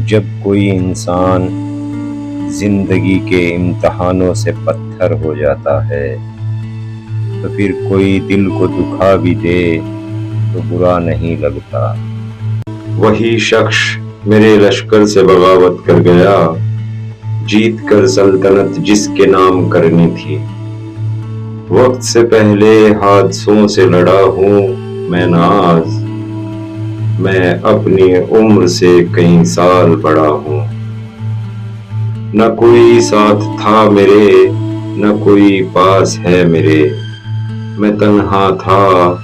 جب کوئی انسان زندگی کے امتحانوں سے پتھر ہو جاتا ہے تو پھر کوئی دل کو دکھا بھی دے تو برا نہیں لگتا۔ وہی شخص میرے لشکر سے بغاوت کر گیا، جیت کر سلطنت جس کے نام کرنی تھی۔ وقت سے پہلے حادثوں سے لڑا ہوں میں ناز، میں اپنی عمر سے کئی سال بڑا ہوں۔ نہ کوئی ساتھ تھا میرے، نہ کوئی پاس ہے میرے، میں تنہا تھا،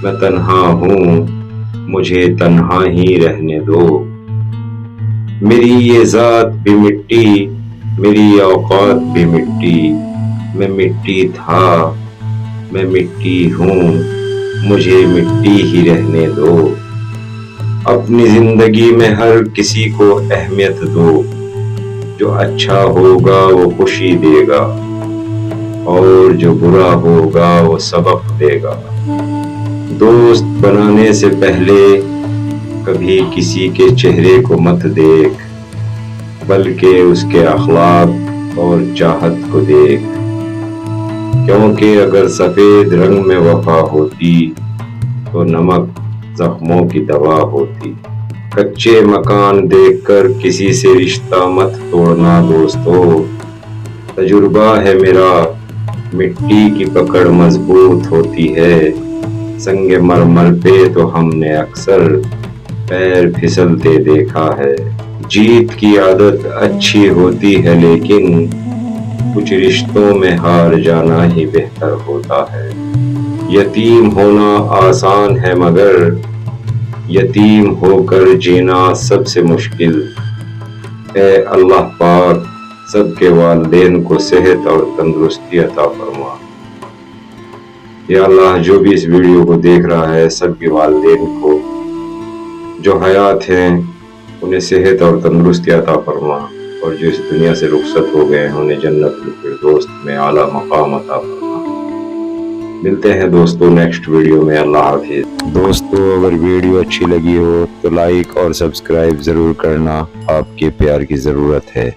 میں تنہا ہوں، مجھے تنہا ہی رہنے دو۔ میری یہ ذات بھی مٹی، میری اوقات بھی مٹی، میں مٹی تھا، میں مٹی ہوں، مجھے مٹی ہی رہنے دو۔ اپنی زندگی میں ہر کسی کو اہمیت دو، جو اچھا ہوگا وہ خوشی دے گا، اور جو برا ہوگا وہ سبق دے گا۔ دوست بنانے سے پہلے کبھی کسی کے چہرے کو مت دیکھ، بلکہ اس کے اخلاق اور چاہت کو دیکھ، کیونکہ اگر سفید رنگ میں وفا ہوتی تو نمک زخموں کی دوا ہوتی۔ کچے مکان دیکھ کر کسی سے رشتہ مت توڑنا دوستو، تجربہ ہے میرا، مٹی کی پکڑ مضبوط ہوتی ہے، سنگ مرمر پہ تو ہم نے اکثر پیر پھسلتے دیکھا ہے۔ جیت کی عادت اچھی ہوتی ہے لیکن کچھ رشتوں میں ہار جانا ہی بہتر ہوتا ہے۔ یتیم ہونا آسان ہے مگر یتیم ہو کر جینا سب سے مشکل۔ اے اللہ پاک سب کے والدین کو صحت اور تندرستی عطا فرما۔ یا اللہ جو بھی اس ویڈیو کو دیکھ رہا ہے سب کے والدین کو جو حیات ہیں انہیں صحت اور تندرستی عطا فرما، اور جو اس دنیا سے رخصت ہو گئے ہیں انہیں جنت الفردوس میں اعلیٰ مقام عطا فرما۔ ملتے ہیں دوستو نیکسٹ ویڈیو میں، اللہ حافظ۔ دوستو اگر ویڈیو اچھی لگی ہو تو لائک اور سبسکرائب ضرور کرنا، آپ کے پیار کی ضرورت ہے۔